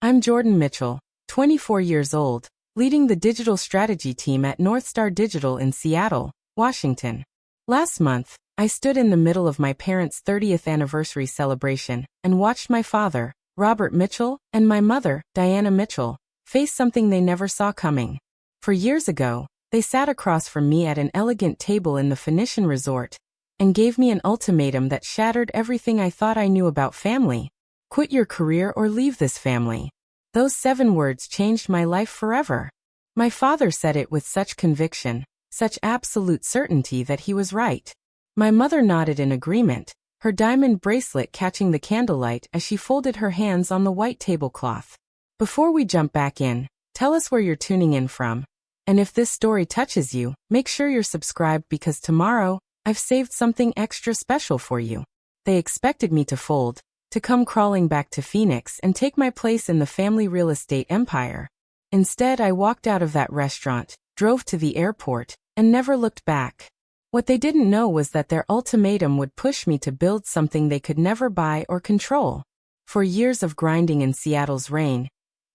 I'm Jordan Mitchell, 24 years old, leading the digital strategy team at NorthStar Digital in Seattle, Washington. Last month, I stood in the middle of my parents' 30th anniversary celebration and watched my father, Robert Mitchell, and my mother, Diana Mitchell, face something they never saw coming. 4 years ago, they sat across from me at an elegant table in the Phoenician Resort and gave me an ultimatum that shattered everything I thought I knew about family. Quit your career or leave this family. Those 7 words changed my life forever. My father said it with such conviction, such absolute certainty that he was right. My mother nodded in agreement, her diamond bracelet catching the candlelight as she folded her hands on the white tablecloth. Before we jump back in, tell us where you're tuning in from. And if this story touches you, make sure you're subscribed because tomorrow, I've saved something extra special for you. They expected me to fold, to come crawling back to Phoenix and take my place in the family real estate empire. Instead, I walked out of that restaurant, drove to the airport, and never looked back. What they didn't know was that their ultimatum would push me to build something they could never buy or control. 4 years of grinding in Seattle's rain,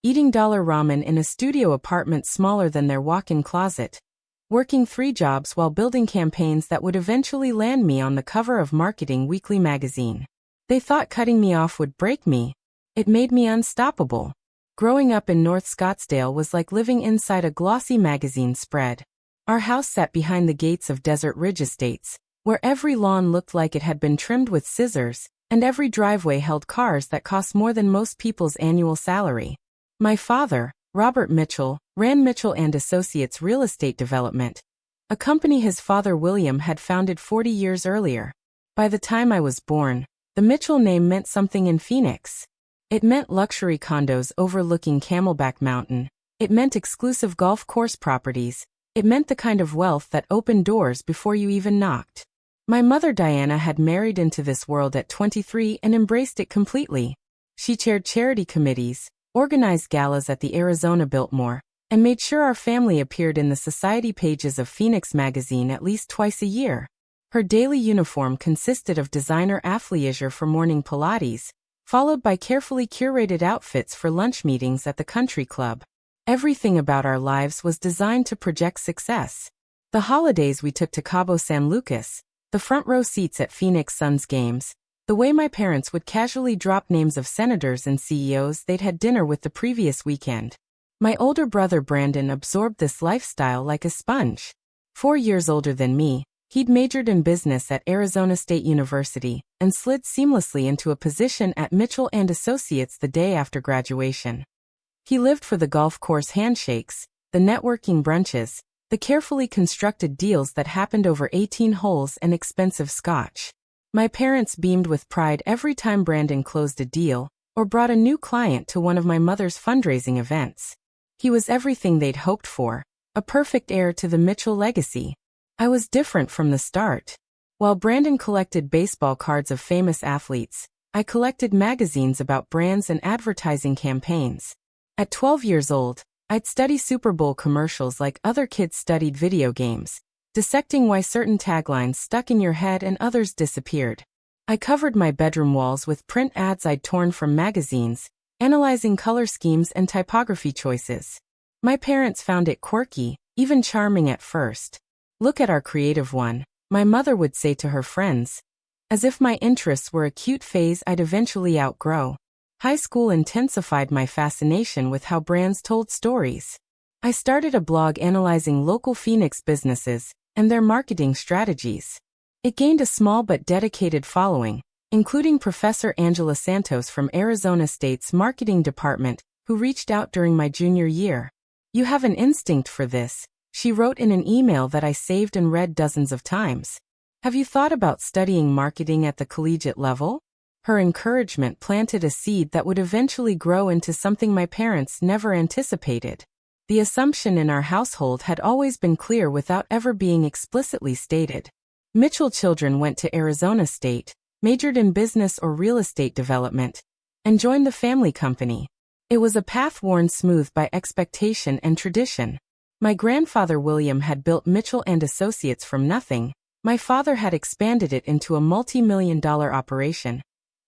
eating dollar ramen in a studio apartment smaller than their walk-in closet, working 3 jobs while building campaigns that would eventually land me on the cover of Marketing Weekly magazine. They thought cutting me off would break me. It made me unstoppable. Growing up in North Scottsdale was like living inside a glossy magazine spread. Our house sat behind the gates of Desert Ridge Estates, where every lawn looked like it had been trimmed with scissors, and every driveway held cars that cost more than most people's annual salary. My father, Robert Mitchell, ran Mitchell & Associates Real Estate Development, a company his father William had founded 40 years earlier. By the time I was born, the Mitchell name meant something in Phoenix. It meant luxury condos overlooking Camelback Mountain. It meant exclusive golf course properties. It meant the kind of wealth that opened doors before you even knocked. My mother Diana had married into this world at 23 and embraced it completely. She chaired charity committees, organized galas at the Arizona Biltmore, and made sure our family appeared in the society pages of Phoenix magazine at least twice a year. Her daily uniform consisted of designer athleisure for morning Pilates, followed by carefully curated outfits for lunch meetings at the country club. Everything about our lives was designed to project success. The holidays we took to Cabo San Lucas, the front row seats at Phoenix Suns games, the way my parents would casually drop names of senators and CEOs they'd had dinner with the previous weekend. My older brother Brandon absorbed this lifestyle like a sponge. 4 years older than me, he'd majored in business at Arizona State University and slid seamlessly into a position at Mitchell & Associates the day after graduation. He lived for the golf course handshakes, the networking brunches, the carefully constructed deals that happened over 18 holes and expensive scotch. My parents beamed with pride every time Brandon closed a deal or brought a new client to one of my mother's fundraising events. He was everything they'd hoped for, a perfect heir to the Mitchell legacy. I was different from the start. While Brandon collected baseball cards of famous athletes, I collected magazines about brands and advertising campaigns. At 12 years old, I'd study Super Bowl commercials like other kids studied video games, dissecting why certain taglines stuck in your head and others disappeared. I covered my bedroom walls with print ads I'd torn from magazines, analyzing color schemes and typography choices. My parents found it quirky, even charming at first. "Look at our creative one," my mother would say to her friends, as if my interests were a cute phase I'd eventually outgrow. High school intensified my fascination with how brands told stories. I started a blog analyzing local Phoenix businesses and their marketing strategies. It gained a small but dedicated following, including Professor Angela Santos from Arizona State's marketing department, who reached out during my junior year. "You have an instinct for this," she wrote in an email that I saved and read dozens of times. "Have you thought about studying marketing at the collegiate level?" Her encouragement planted a seed that would eventually grow into something my parents never anticipated. The assumption in our household had always been clear without ever being explicitly stated. Mitchell children went to Arizona State, majored in business or real estate development, and joined the family company. It was a path worn smooth by expectation and tradition. My grandfather William had built Mitchell & Associates from nothing. My father had expanded it into a multi-million-dollar operation.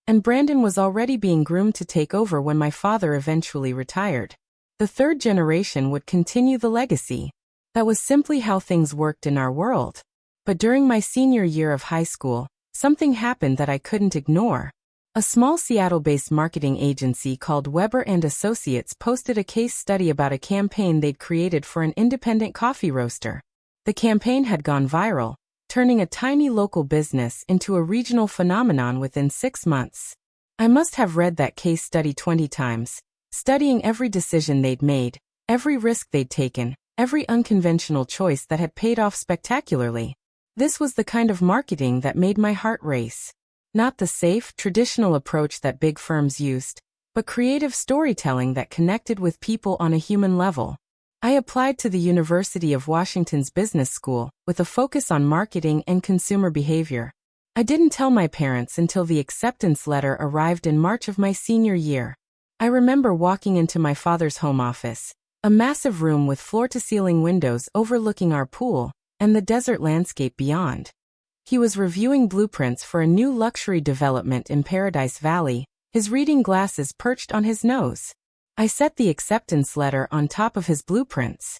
And Brandon was already being groomed to take over when my father eventually retired. The third generation would continue the legacy. That was simply how things worked in our world. But during my senior year of high school, something happened that I couldn't ignore. A small Seattle-based marketing agency called Weber and Associates posted a case study about a campaign they'd created for an independent coffee roaster. The campaign had gone viral, turning a tiny local business into a regional phenomenon within 6 months. I must have read that case study 20 times, studying every decision they'd made, every risk they'd taken, every unconventional choice that had paid off spectacularly. This was the kind of marketing that made my heart race. Not the safe, traditional approach that big firms used, but creative storytelling that connected with people on a human level. I applied to the University of Washington's business school, with a focus on marketing and consumer behavior. I didn't tell my parents until the acceptance letter arrived in March of my senior year. I remember walking into my father's home office, a massive room with floor-to-ceiling windows overlooking our pool, and the desert landscape beyond. He was reviewing blueprints for a new luxury development in Paradise Valley, his reading glasses perched on his nose. I set the acceptance letter on top of his blueprints.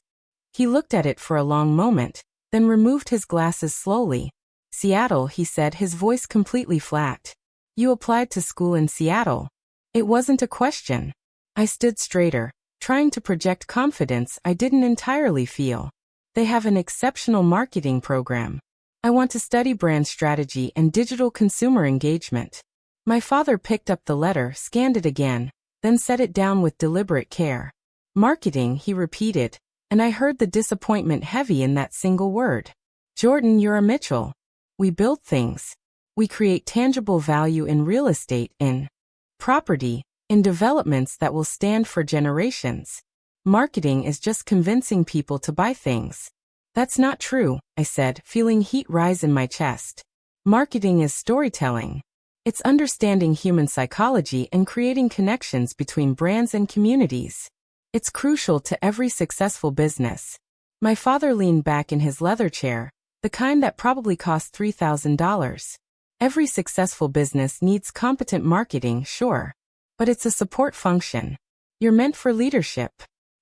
He looked at it for a long moment, then removed his glasses slowly. "Seattle," he said, his voice completely flat. "You applied to school in Seattle." It wasn't a question. I stood straighter, trying to project confidence I didn't entirely feel. "They have an exceptional marketing program. I want to study brand strategy and digital consumer engagement." My father picked up the letter, scanned it again, then set it down with deliberate care. "Marketing," he repeated, and I heard the disappointment heavy in that single word. "Jordan, you're a Mitchell. We build things. We create tangible value in real estate, in property, in developments that will stand for generations. Marketing is just convincing people to buy things." "That's not true," I said, feeling heat rise in my chest. "Marketing is storytelling. It's understanding human psychology and creating connections between brands and communities. It's crucial to every successful business." My father leaned back in his leather chair, the kind that probably cost $3,000. "Every successful business needs competent marketing, sure. But it's a support function. You're meant for leadership.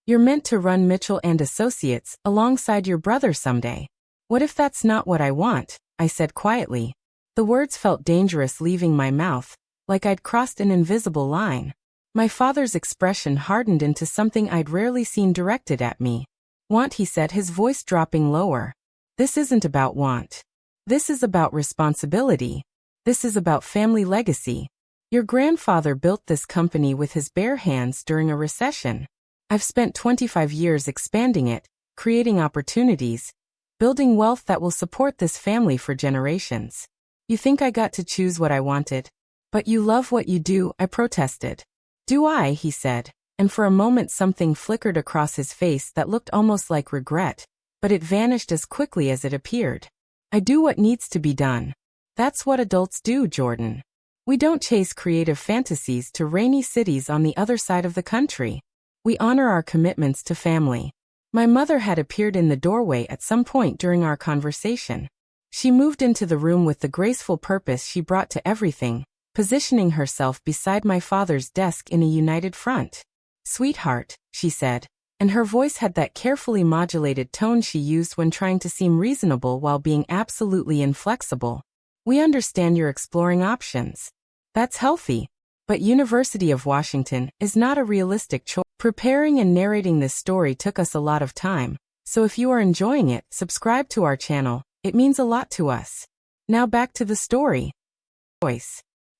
You're meant to run Mitchell and Associates alongside your brother someday." "What if that's not what I want?" I said quietly. The words felt dangerous leaving my mouth, like I'd crossed an invisible line. My father's expression hardened into something I'd rarely seen directed at me. "Want," he said, his voice dropping lower. "This isn't about want. This is about responsibility. This is about family legacy. Your grandfather built this company with his bare hands during a recession. I've spent 25 years expanding it, creating opportunities, building wealth that will support this family for generations. You think I got to choose what I wanted? But you love what you do," I protested. "Do I?" he said, and for a moment something flickered across his face that looked almost like regret, but it vanished as quickly as it appeared. "I do what needs to be done. That's what adults do, Jordan. We don't chase creative fantasies to rainy cities on the other side of the country. We honor our commitments to family." My mother had appeared in the doorway at some point during our conversation. She moved into the room with the graceful purpose she brought to everything, positioning herself beside my father's desk in a united front. "Sweetheart," she said, and her voice had that carefully modulated tone she used when trying to seem reasonable while being absolutely inflexible. "We understand you're exploring options. That's healthy. But University of Washington is not a realistic choice." Preparing and narrating this story took us a lot of time, so if you are enjoying it, subscribe to our channel. It means a lot to us. Now back to the story.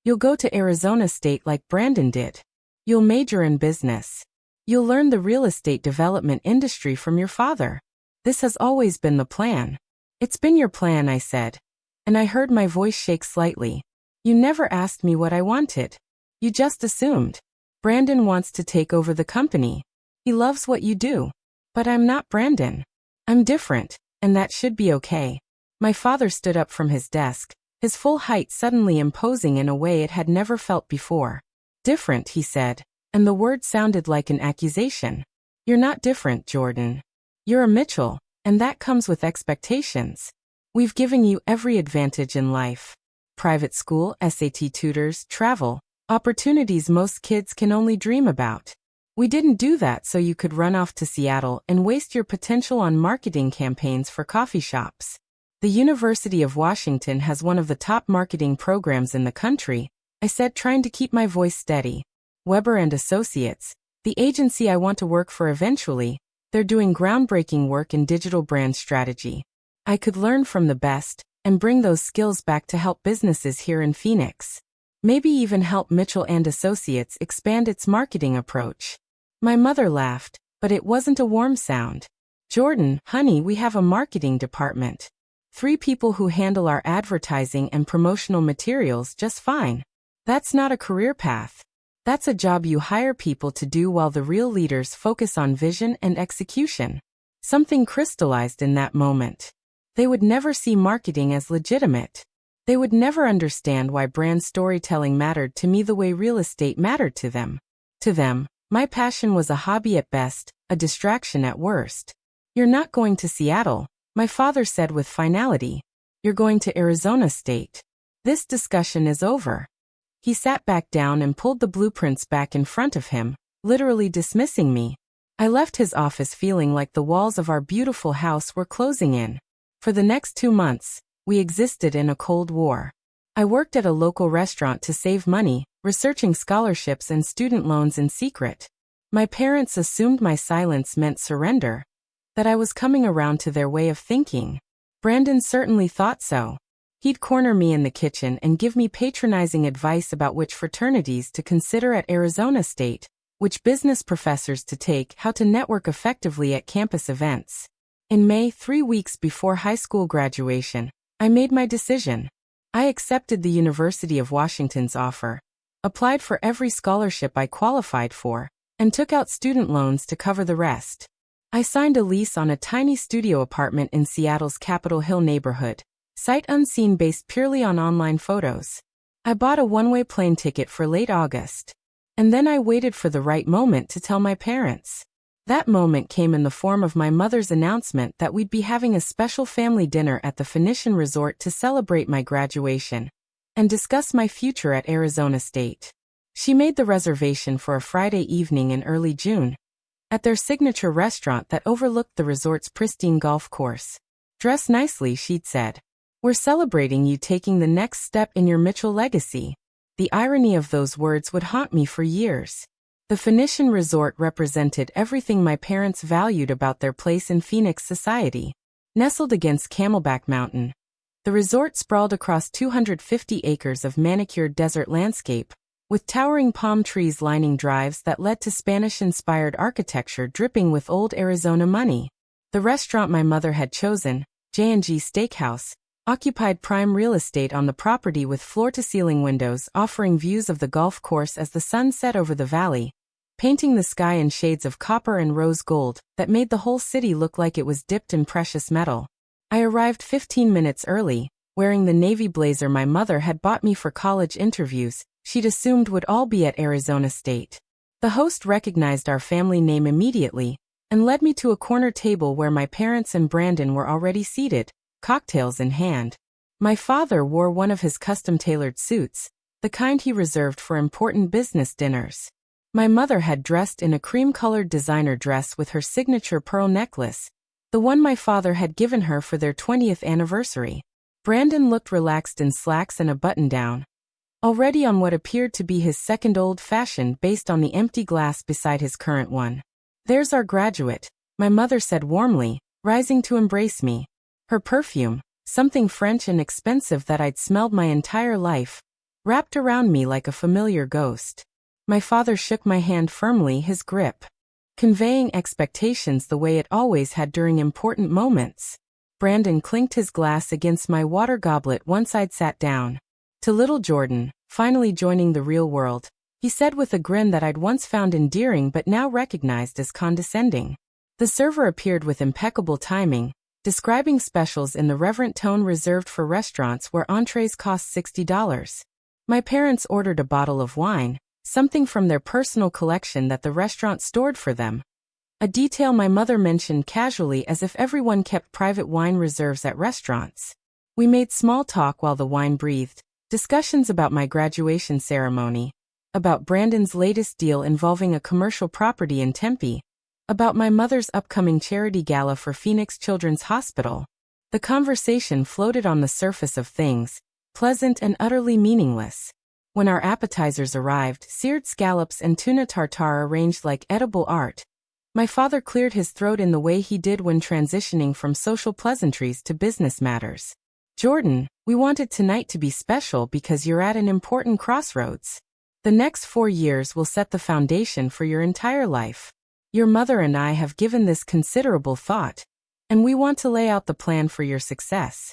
You'll go to Arizona State like Brandon did. You'll major in business. You'll learn the real estate development industry from your father. This has always been the plan. "It's been your plan," I said, and I heard my voice shake slightly. "You never asked me what I wanted. You just assumed. Brandon wants to take over the company. He loves what you do. But I'm not Brandon. I'm different, and that should be okay." My father stood up from his desk, his full height suddenly imposing in a way it had never felt before. "Different," he said, and the word sounded like an accusation. "You're not different, Jordan. You're a Mitchell, and that comes with expectations. We've given you every advantage in life. private school, SAT tutors, travel, opportunities most kids can only dream about. We didn't do that so you could run off to Seattle and waste your potential on marketing campaigns for coffee shops. The University of Washington has one of the top marketing programs in the country, I said, trying to keep my voice steady. Weber and Associates, the agency I want to work for eventually, they're doing groundbreaking work in digital brand strategy. I could learn from the best and bring those skills back to help businesses here in Phoenix. Maybe even help Mitchell and Associates expand its marketing approach. My mother laughed, but it wasn't a warm sound. Jordan, honey, we have a marketing department. 3 people who handle our advertising and promotional materials just fine. That's not a career path. That's a job you hire people to do while the real leaders focus on vision and execution. Something crystallized in that moment. They would never see marketing as legitimate. They would never understand why brand storytelling mattered to me the way real estate mattered to them. To them, my passion was a hobby at best, a distraction at worst. You're not going to Seattle, my father said with finality. You're going to Arizona State. This discussion is over. He sat back down and pulled the blueprints back in front of him, literally dismissing me. I left his office feeling like the walls of our beautiful house were closing in. For the next 2 months, we existed in a Cold War. I worked at a local restaurant to save money, researching scholarships and student loans in secret. My parents assumed my silence meant surrender, that I was coming around to their way of thinking. Brandon certainly thought so. He'd corner me in the kitchen and give me patronizing advice about which fraternities to consider at Arizona State, which business professors to take, how to network effectively at campus events. In May, 3 weeks before high school graduation, I made my decision. I accepted the University of Washington's offer, applied for every scholarship I qualified for, and took out student loans to cover the rest. I signed a lease on a tiny studio apartment in Seattle's Capitol Hill neighborhood, sight unseen based purely on online photos. I bought a one-way plane ticket for late August. And then I waited for the right moment to tell my parents. That moment came in the form of my mother's announcement that we'd be having a special family dinner at the Phoenician Resort to celebrate my graduation and discuss my future at Arizona State. She made the reservation for a Friday evening in early June at their signature restaurant that overlooked the resort's pristine golf course. Dress nicely, she'd said. We're celebrating you taking the next step in your Mitchell legacy. The irony of those words would haunt me for years. The Phoenician Resort represented everything my parents valued about their place in Phoenix society. Nestled against Camelback Mountain, the resort sprawled across 250 acres of manicured desert landscape, with towering palm trees lining drives that led to Spanish-inspired architecture dripping with old Arizona money. The restaurant my mother had chosen, J&G Steakhouse, occupied prime real estate on the property with floor-to-ceiling windows offering views of the golf course as the sun set over the valley, painting the sky in shades of copper and rose gold that made the whole city look like it was dipped in precious metal. I arrived 15 minutes early, wearing the navy blazer my mother had bought me for college interviews she'd assumed would all be at Arizona State. The host recognized our family name immediately and led me to a corner table where my parents and Brandon were already seated, cocktails in hand. My father wore one of his custom-tailored suits, the kind he reserved for important business dinners. My mother had dressed in a cream-colored designer dress with her signature pearl necklace, the one my father had given her for their 20th anniversary. Brandon looked relaxed in slacks and a button-down, already on what appeared to be his second old-fashioned based on the empty glass beside his current one. "There's our graduate," my mother said warmly, rising to embrace me. Her perfume, something French and expensive that I'd smelled my entire life, wrapped around me like a familiar ghost. My father shook my hand firmly, his grip conveying expectations the way it always had during important moments. Brandon clinked his glass against my water goblet once I'd sat down. "To little Jordan, finally joining the real world," he said with a grin that I'd once found endearing but now recognized as condescending. The server appeared with impeccable timing, describing specials in the reverent tone reserved for restaurants where entrees cost $60. My parents ordered a bottle of wine, something from their personal collection that the restaurant stored for them, a detail my mother mentioned casually as if everyone kept private wine reserves at restaurants. We made small talk while the wine breathed, Discussions about my graduation ceremony, about Brandon's latest deal involving a commercial property in Tempe, about my mother's upcoming charity gala for Phoenix Children's Hospital. The conversation floated on the surface of things, pleasant and utterly meaningless. When our appetizers arrived, seared scallops and tuna tartare arranged like edible art, my father cleared his throat in the way he did when transitioning from social pleasantries to business matters. Jordan, we wanted tonight to be special because you're at an important crossroads. The next 4 years will set the foundation for your entire life. Your mother and I have given this considerable thought, and we want to lay out the plan for your success.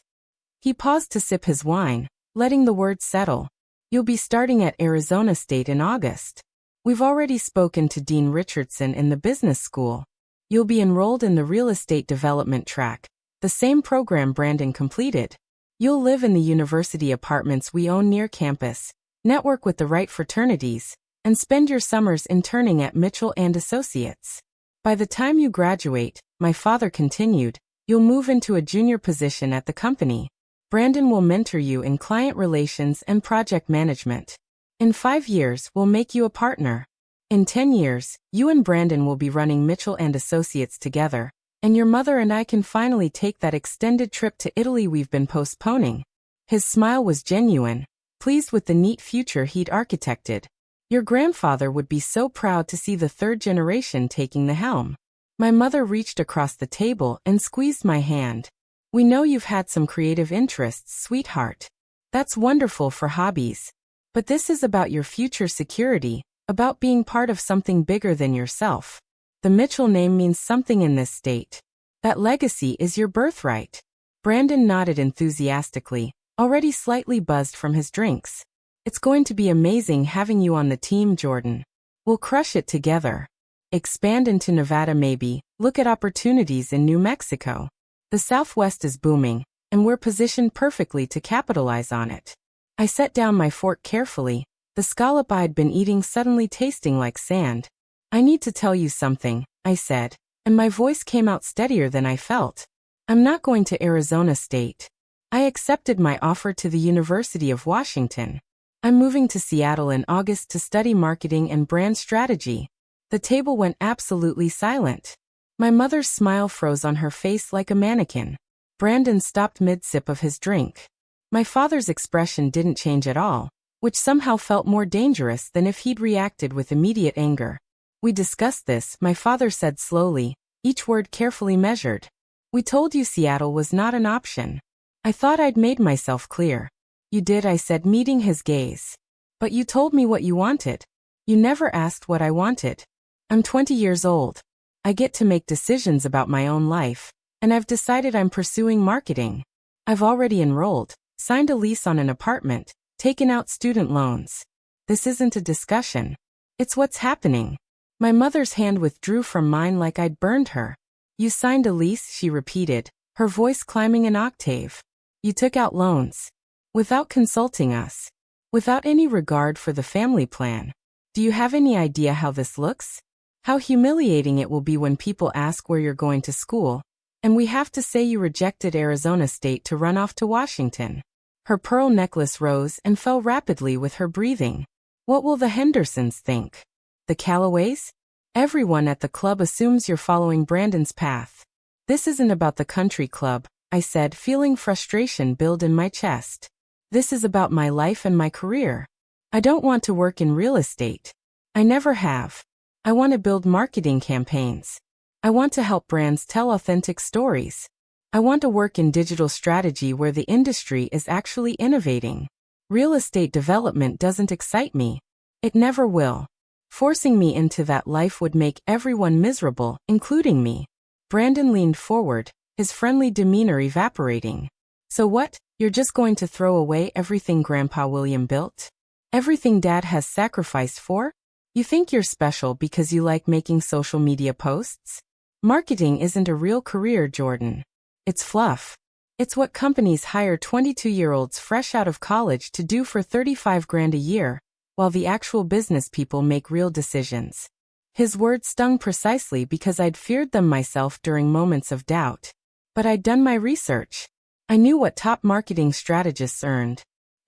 He paused to sip his wine, letting the words settle. You'll be starting at Arizona State in August. We've already spoken to Dean Richardson in the business school. You'll be enrolled in the real estate development track, the same program Brandon completed. You'll live in the university apartments we own near campus, network with the right fraternities, and spend your summers interning at Mitchell & Associates. By the time you graduate, my father continued, you'll move into a junior position at the company. Brandon will mentor you in client relations and project management. In 5 years, we'll make you a partner. In 10 years, you and Brandon will be running Mitchell & Associates together, and your mother and I can finally take that extended trip to Italy we've been postponing. His smile was genuine, pleased with the neat future he'd architected. Your grandfather would be so proud to see the third generation taking the helm. My mother reached across the table and squeezed my hand. We know you've had some creative interests, sweetheart. That's wonderful for hobbies. But this is about your future security, about being part of something bigger than yourself. The Mitchell name means something in this state. That legacy is your birthright. Brandon nodded enthusiastically, already slightly buzzed from his drinks. It's going to be amazing having you on the team, Jordan. We'll crush it together. Expand into Nevada maybe, look at opportunities in New Mexico. The Southwest is booming, and we're positioned perfectly to capitalize on it. I set down my fork carefully, the scallop I'd been eating suddenly tasting like sand. I need to tell you something, I said, and my voice came out steadier than I felt. I'm not going to Arizona State. I accepted my offer to the University of Washington. I'm moving to Seattle in August to study marketing and brand strategy. The table went absolutely silent. My mother's smile froze on her face like a mannequin. Brandon stopped mid-sip of his drink. My father's expression didn't change at all, which somehow felt more dangerous than if he'd reacted with immediate anger. We discussed this, my father said slowly, each word carefully measured. We told you Seattle was not an option. I thought I'd made myself clear. You did, I said, meeting his gaze. But you told me what you wanted. You never asked what I wanted. I'm 20 years old. I get to make decisions about my own life, and I've decided I'm pursuing marketing. I've already enrolled, signed a lease on an apartment, taken out student loans. This isn't a discussion. It's what's happening. My mother's hand withdrew from mine like I'd burned her. You signed a lease, she repeated, her voice climbing an octave. You took out loans. Without consulting us. Without any regard for the family plan. Do you have any idea how this looks? How humiliating it will be when people ask where you're going to school, and we have to say you rejected Arizona State to run off to Washington. Her pearl necklace rose and fell rapidly with her breathing. What will the Hendersons think? The Callaways? Everyone at the club assumes you're following Brandon's path. This isn't about the country club, I said, feeling frustration build in my chest. This is about my life and my career. I don't want to work in real estate. I never have. I want to build marketing campaigns. I want to help brands tell authentic stories. I want to work in digital strategy where the industry is actually innovating. Real estate development doesn't excite me. It never will. Forcing me into that life would make everyone miserable, including me. Brandon leaned forward, his friendly demeanor evaporating. So what? You're just going to throw away everything Grandpa William built? Everything Dad has sacrificed for? You think you're special because you like making social media posts? Marketing isn't a real career, Jordan. It's fluff. It's what companies hire 22-year-olds fresh out of college to do for $35,000 a year, while the actual business people make real decisions. His words stung precisely because I'd feared them myself during moments of doubt. But I'd done my research. I knew what top marketing strategists earned.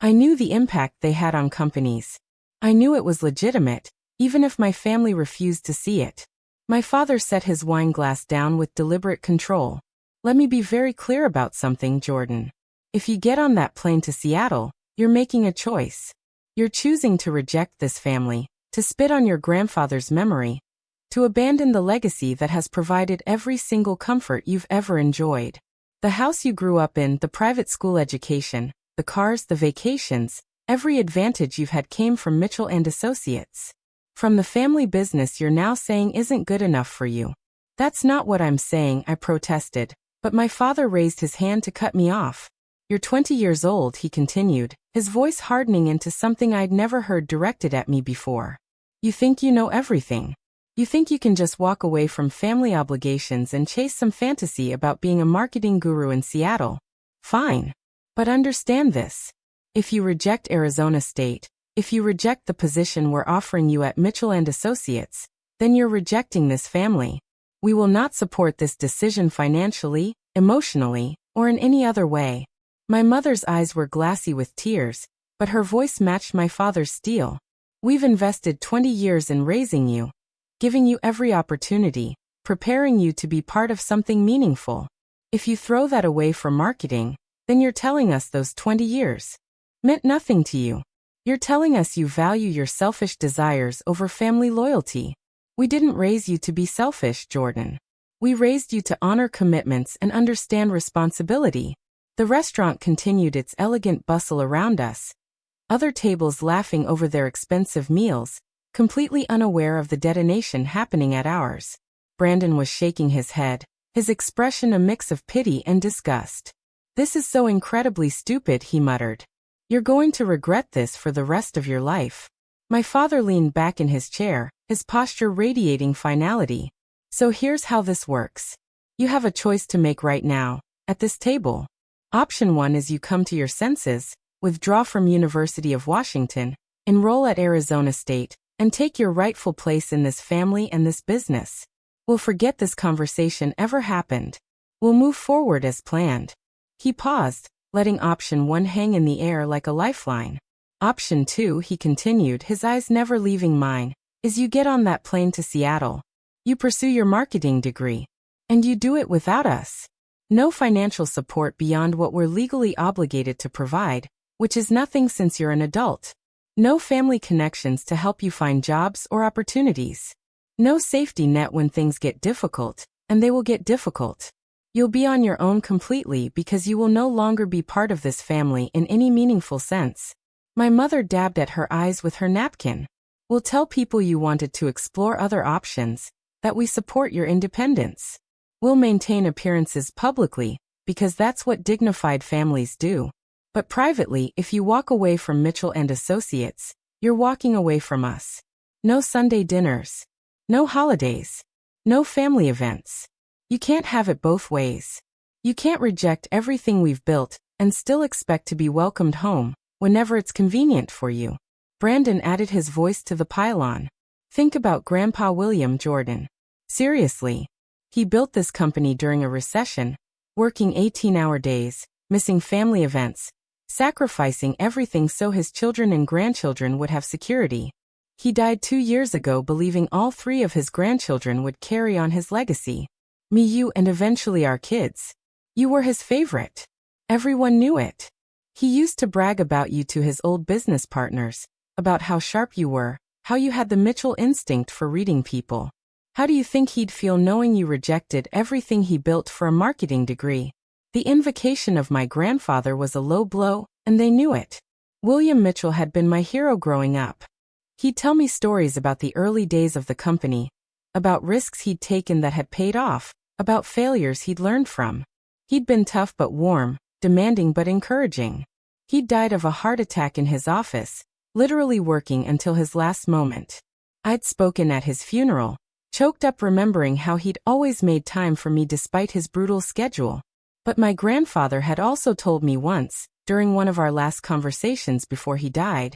I knew the impact they had on companies. I knew it was legitimate, even if my family refused to see it. My father set his wine glass down with deliberate control. Let me be very clear about something, Jordan. If you get on that plane to Seattle, you're making a choice. You're choosing to reject this family, to spit on your grandfather's memory, to abandon the legacy that has provided every single comfort you've ever enjoyed. The house you grew up in, the private school education, the cars, the vacations, every advantage you've had came from Mitchell and Associates. From the family business you're now saying isn't good enough for you. That's not what I'm saying, I protested, but my father raised his hand to cut me off. You're 20 years old, he continued, his voice hardening into something I'd never heard directed at me before. You think you know everything. You think you can just walk away from family obligations and chase some fantasy about being a marketing guru in Seattle. Fine. But understand this. If you reject Arizona State, if you reject the position we're offering you at Mitchell and Associates, then you're rejecting this family. We will not support this decision financially, emotionally, or in any other way. My mother's eyes were glassy with tears, but her voice matched my father's steel. We've invested 20 years in raising you, giving you every opportunity, preparing you to be part of something meaningful. If you throw that away for marketing, then you're telling us those 20 years meant nothing to you. You're telling us you value your selfish desires over family loyalty. We didn't raise you to be selfish, Jordan. We raised you to honor commitments and understand responsibility. The restaurant continued its elegant bustle around us, other tables laughing over their expensive meals, completely unaware of the detonation happening at ours. Brandon was shaking his head, his expression a mix of pity and disgust. This is so incredibly stupid, he muttered. You're going to regret this for the rest of your life. My father leaned back in his chair, his posture radiating finality. So here's how this works. You have a choice to make right now, at this table. Option 1 is you come to your senses, withdraw from University of Washington, enroll at Arizona State, and take your rightful place in this family and this business. We'll forget this conversation ever happened. We'll move forward as planned. He paused, letting option 1 hang in the air like a lifeline. Option 2, he continued, his eyes never leaving mine, is you get on that plane to Seattle. You pursue your marketing degree. And you do it without us. No financial support beyond what we're legally obligated to provide, which is nothing since you're an adult. No family connections to help you find jobs or opportunities. No safety net when things get difficult, and they will get difficult. You'll be on your own completely because you will no longer be part of this family in any meaningful sense. My mother dabbed at her eyes with her napkin. We'll tell people you wanted to explore other options, that we support your independence. We'll maintain appearances publicly, because that's what dignified families do. But privately, if you walk away from Mitchell and Associates, you're walking away from us. No Sunday dinners. No holidays. No family events. You can't have it both ways. You can't reject everything we've built and still expect to be welcomed home whenever it's convenient for you. Brandon added his voice to the pile-on. Think about Grandpa William, Jordan. Seriously. He built this company during a recession, working 18-hour days, missing family events, sacrificing everything so his children and grandchildren would have security. He died 2 years ago believing all 3 of his grandchildren would carry on his legacy. Me, you, and eventually our kids. You were his favorite. Everyone knew it. He used to brag about you to his old business partners, about how sharp you were, how you had the Mitchell instinct for reading people. How do you think he'd feel knowing you rejected everything he built for a marketing degree? The invocation of my grandfather was a low blow, and they knew it. William Mitchell had been my hero growing up. He'd tell me stories about the early days of the company, about risks he'd taken that had paid off, about failures he'd learned from. He'd been tough but warm, demanding but encouraging. He'd died of a heart attack in his office, literally working until his last moment. I'd spoken at his funeral, choked up remembering how he'd always made time for me despite his brutal schedule. But my grandfather had also told me once, during one of our last conversations before he died,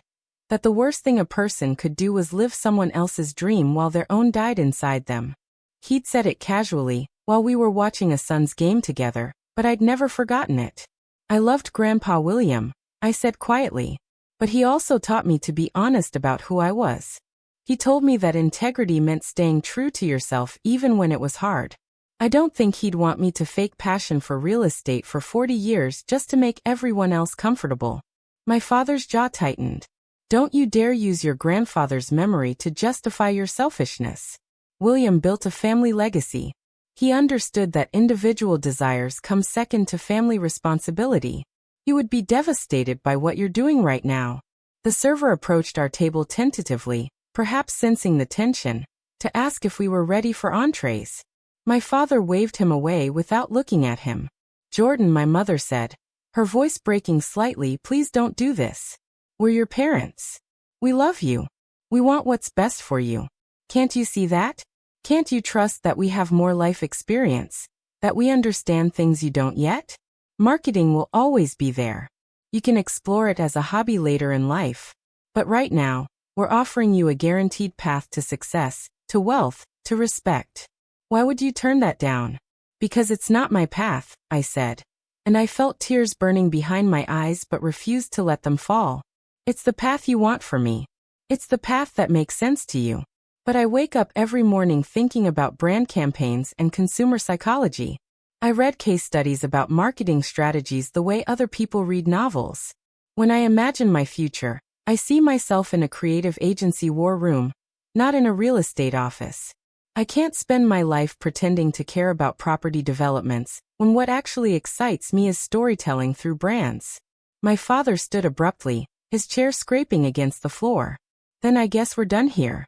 that the worst thing a person could do was live someone else's dream while their own died inside them. He'd said it casually, while we were watching a Suns game together, but I'd never forgotten it. I loved Grandpa William. I said quietly. But he also taught me to be honest about who I was. He told me that integrity meant staying true to yourself even when it was hard. I don't think he'd want me to fake passion for real estate for 40 years just to make everyone else comfortable. My father's jaw tightened. Don't you dare use your grandfather's memory to justify your selfishness. William built a family legacy. He understood that individual desires come second to family responsibility. You would be devastated by what you're doing right now. The server approached our table tentatively, perhaps sensing the tension, to ask if we were ready for entrees. My father waved him away without looking at him. Jordan, my mother said, her voice breaking slightly, please don't do this. We're your parents. We love you. We want what's best for you. Can't you see that? Can't you trust that we have more life experience, that we understand things you don't yet? Marketing will always be there. You can explore it as a hobby later in life. But right now, we're offering you a guaranteed path to success, to wealth, to respect. Why would you turn that down? Because it's not my path, I said. And I felt tears burning behind my eyes but refused to let them fall. It's the path you want for me. It's the path that makes sense to you. But I wake up every morning thinking about brand campaigns and consumer psychology. I read case studies about marketing strategies the way other people read novels. When I imagine my future, I see myself in a creative agency war room, not in a real estate office. I can't spend my life pretending to care about property developments, when what actually excites me is storytelling through brands. My father stood abruptly, his chair scraping against the floor. Then I guess we're done here.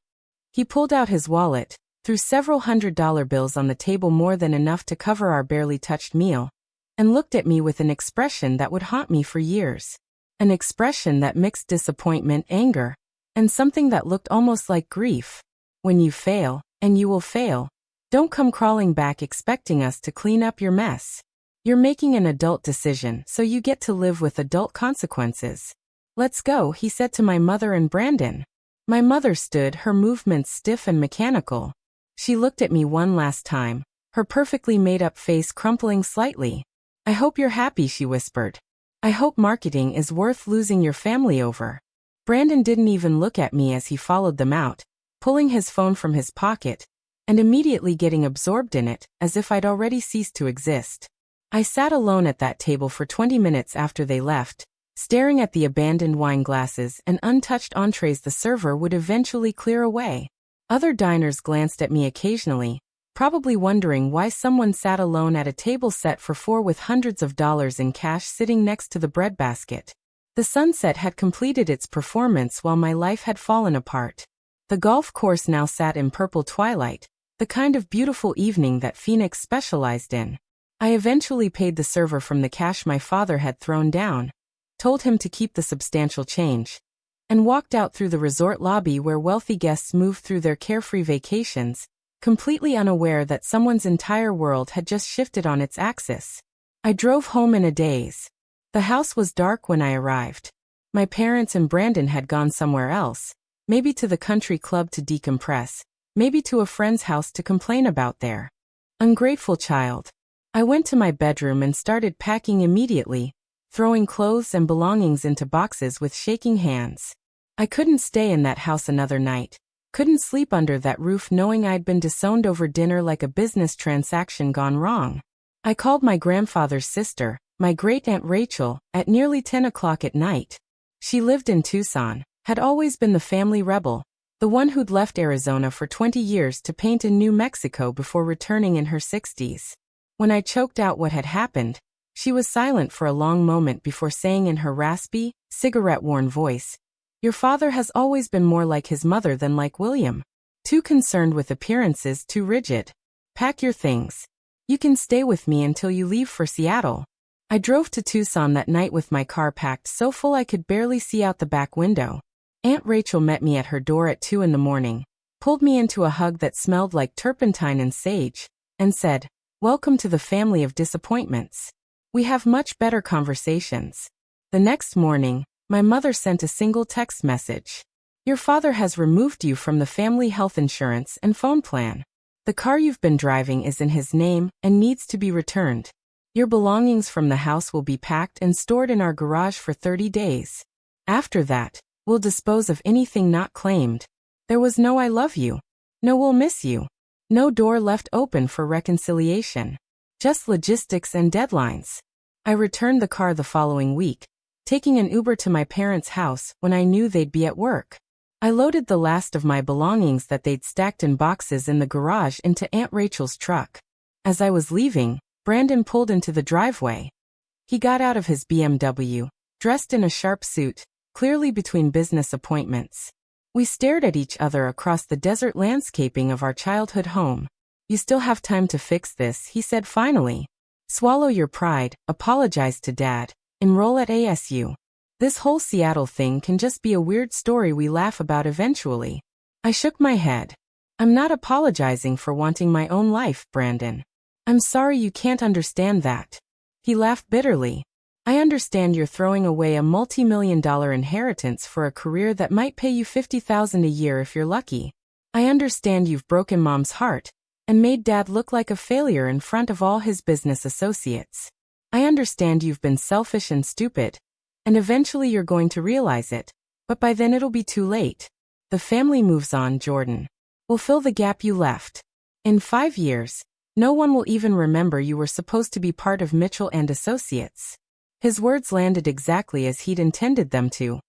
He pulled out his wallet, threw several $100 bills on the table, more than enough to cover our barely touched meal, and looked at me with an expression that would haunt me for years. An expression that mixed disappointment, anger, and something that looked almost like grief. When you fail, and you will fail, don't come crawling back expecting us to clean up your mess. You're making an adult decision, so you get to live with adult consequences. Let's go, he said to my mother and Brandon. My mother stood, her movements stiff and mechanical. She looked at me one last time, her perfectly made-up face crumpling slightly. I hope you're happy, she whispered. I hope marketing is worth losing your family over. Brandon didn't even look at me as he followed them out, pulling his phone from his pocket, and immediately getting absorbed in it, as if I'd already ceased to exist. I sat alone at that table for 20 minutes after they left, staring at the abandoned wine glasses and untouched entrees the server would eventually clear away. Other diners glanced at me occasionally, probably wondering why someone sat alone at a table set for four with hundreds of dollars in cash sitting next to the breadbasket. The sunset had completed its performance while my life had fallen apart. The golf course now sat in purple twilight, the kind of beautiful evening that Phoenix specialized in. I eventually paid the server from the cash my father had thrown down, told him to keep the substantial change, and walked out through the resort lobby where wealthy guests moved through their carefree vacations, completely unaware that someone's entire world had just shifted on its axis. I drove home in a daze. The house was dark when I arrived. My parents and Brandon had gone somewhere else, maybe to the country club to decompress, maybe to a friend's house to complain about their ungrateful child. I went to my bedroom and started packing immediately, throwing clothes and belongings into boxes with shaking hands. I couldn't stay in that house another night, couldn't sleep under that roof knowing I'd been disowned over dinner like a business transaction gone wrong. I called my grandfather's sister, my great-aunt Rachel, at nearly 10 o'clock at night. She lived in Tucson, had always been the family rebel, the one who'd left Arizona for 20 years to paint in New Mexico before returning in her 60s. When I choked out what had happened, she was silent for a long moment before saying in her raspy, cigarette-worn voice, "Your father has always been more like his mother than like William. Too concerned with appearances, too rigid. Pack your things. You can stay with me until you leave for Seattle." I drove to Tucson that night with my car packed so full I could barely see out the back window. Aunt Rachel met me at her door at 2 in the morning, pulled me into a hug that smelled like turpentine and sage, and said, "Welcome to the family of disappointments. We have much better conversations." The next morning, my mother sent a single text message. "Your father has removed you from the family health insurance and phone plan. The car you've been driving is in his name and needs to be returned. Your belongings from the house will be packed and stored in our garage for 30 days. After that, we'll dispose of anything not claimed. There was no I love you. No we'll miss you. No door left open for reconciliation. Just logistics and deadlines. I returned the car the following week, taking an Uber to my parents' house when I knew they'd be at work. I loaded the last of my belongings that they'd stacked in boxes in the garage into Aunt Rachel's truck. As I was leaving, Brandon pulled into the driveway. He got out of his BMW, dressed in a sharp suit, clearly between business appointments. We stared at each other across the desert landscaping of our childhood home. You still have time to fix this, he said finally. Swallow your pride, apologize to Dad, enroll at ASU. This whole Seattle thing can just be a weird story we laugh about eventually. I shook my head. I'm not apologizing for wanting my own life, Brandon. I'm sorry you can't understand that. He laughed bitterly. I understand you're throwing away a multi-million-dollar inheritance for a career that might pay you $50,000 a year if you're lucky. I understand you've broken Mom's heart and made Dad look like a failure in front of all his business associates. I understand you've been selfish and stupid, and eventually you're going to realize it, but by then it'll be too late. The family moves on, Jordan. We'll fill the gap you left. In 5 years, no one will even remember you were supposed to be part of Mitchell and Associates. His words landed exactly as he'd intended them to,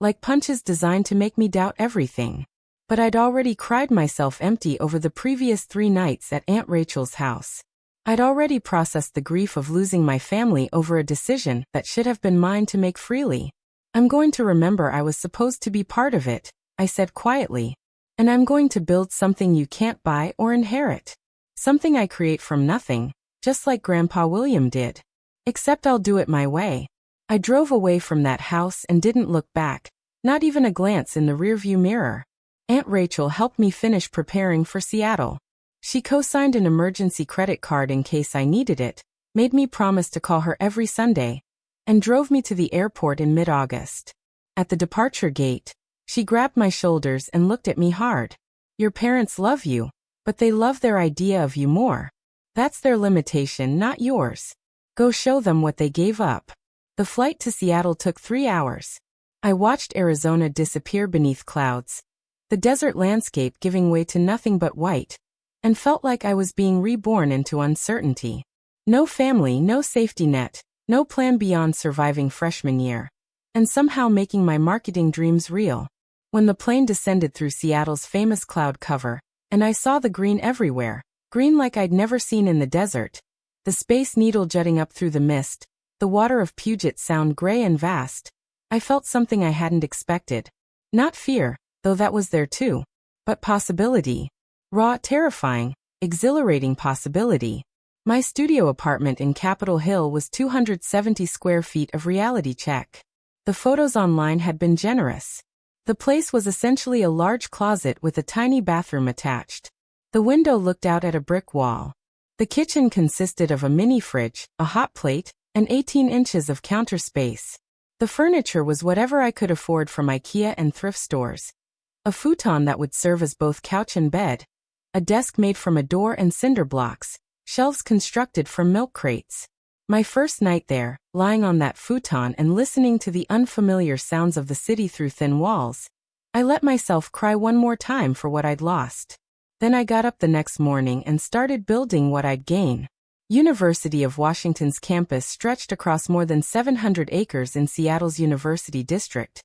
like punches designed to make me doubt everything. But I'd already cried myself empty over the previous 3 nights at Aunt Rachel's house. I'd already processed the grief of losing my family over a decision that should have been mine to make freely. I'm going to remember I was supposed to be part of it, I said quietly. And I'm going to build something you can't buy or inherit. Something I create from nothing, just like Grandpa William did. Except I'll do it my way. I drove away from that house and didn't look back, not even a glance in the rearview mirror. Aunt Rachel helped me finish preparing for Seattle. She co-signed an emergency credit card in case I needed it, made me promise to call her every Sunday, and drove me to the airport in mid-August. At the departure gate, she grabbed my shoulders and looked at me hard. Your parents love you, but they love their idea of you more. That's their limitation, not yours. Go show them what they gave up. The flight to Seattle took 3 hours. I watched Arizona disappear beneath clouds, the desert landscape giving way to nothing but white, and felt like I was being reborn into uncertainty. No family, no safety net, no plan beyond surviving freshman year, and somehow making my marketing dreams real. When the plane descended through Seattle's famous cloud cover, and I saw the green everywhere, green like I'd never seen in the desert, the Space Needle jutting up through the mist, the water of Puget Sound gray and vast, I felt something I hadn't expected. Not fear, though that was there too, but possibility. Raw, terrifying, exhilarating possibility. My studio apartment in Capitol Hill was 270 square feet of reality check. The photos online had been generous. The place was essentially a large closet with a tiny bathroom attached. The window looked out at a brick wall. The kitchen consisted of a mini fridge, a hot plate, and 18 inches of counter space. The furniture was whatever I could afford from IKEA and thrift stores. A futon that would serve as both couch and bed. A desk made from a door and cinder blocks. Shelves constructed from milk crates. My first night there, lying on that futon and listening to the unfamiliar sounds of the city through thin walls, I let myself cry one more time for what I'd lost. Then I got up the next morning and started building what I'd gain. University of Washington's campus stretched across more than 700 acres in Seattle's University District.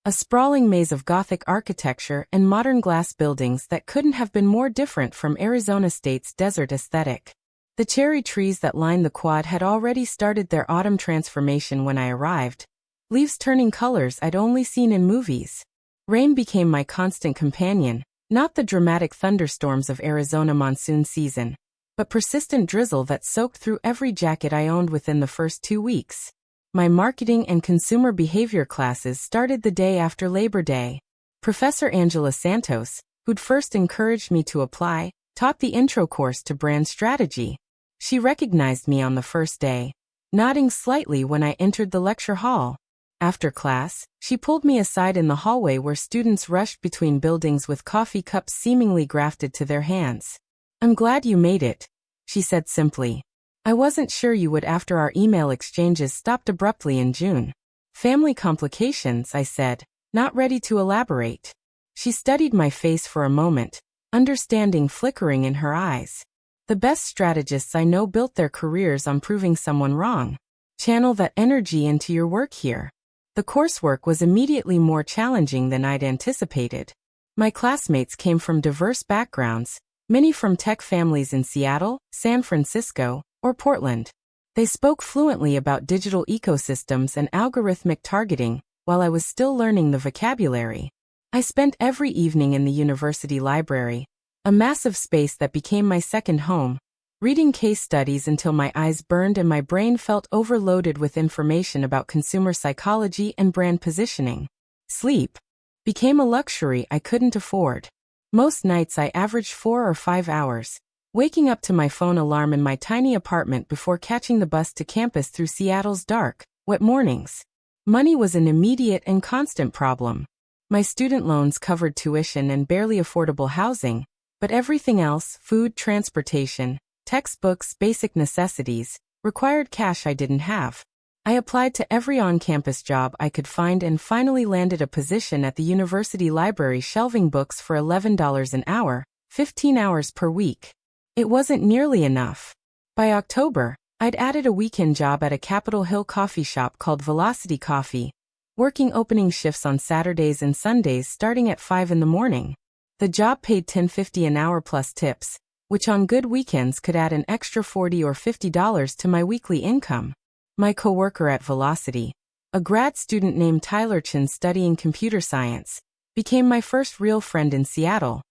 A sprawling maze of Gothic architecture and modern glass buildings that couldn't have been more different from Arizona State's desert aesthetic. The cherry trees that lined the quad had already started their autumn transformation when I arrived, leaves turning colors I'd only seen in movies. Rain became my constant companion, not the dramatic thunderstorms of Arizona monsoon season, but persistent drizzle that soaked through every jacket I owned within the first 2 weeks. My marketing and consumer behavior classes started the day after Labor Day. Professor Angela Santos, who'd first encouraged me to apply, taught the intro course to brand strategy. She recognized me on the first day, nodding slightly when I entered the lecture hall. After class, she pulled me aside in the hallway where students rushed between buildings with coffee cups seemingly grafted to their hands. "I'm glad you made it," she said simply. I wasn't sure you would after our email exchanges stopped abruptly in June. Family complications, I said, not ready to elaborate. She studied my face for a moment, understanding flickering in her eyes. The best strategists I know built their careers on proving someone wrong. Channel that energy into your work here. The coursework was immediately more challenging than I'd anticipated. My classmates came from diverse backgrounds, many from tech families in Seattle, San Francisco, or Portland. They spoke fluently about digital ecosystems and algorithmic targeting, while I was still learning the vocabulary. I spent every evening in the university library, a massive space that became my second home, reading case studies until my eyes burned and my brain felt overloaded with information about consumer psychology and brand positioning. Sleep became a luxury I couldn't afford. Most nights I averaged 4 or 5 hours, waking up to my phone alarm in my tiny apartment before catching the bus to campus through Seattle's dark, wet mornings. Money was an immediate and constant problem. My student loans covered tuition and barely affordable housing, but everything else, food, transportation, textbooks, basic necessities, required cash I didn't have. I applied to every on-campus job I could find and finally landed a position at the university library shelving books for $11 an hour, 15 hours per week. It wasn't nearly enough. By October, I'd added a weekend job at a Capitol Hill coffee shop called Velocity Coffee, working opening shifts on Saturdays and Sundays starting at 5 in the morning. The job paid $10.50 an hour plus tips, which on good weekends could add an extra $40 or $50 to my weekly income. My coworker at Velocity, a grad student named Tyler Chin studying computer science, became my first real friend in Seattle.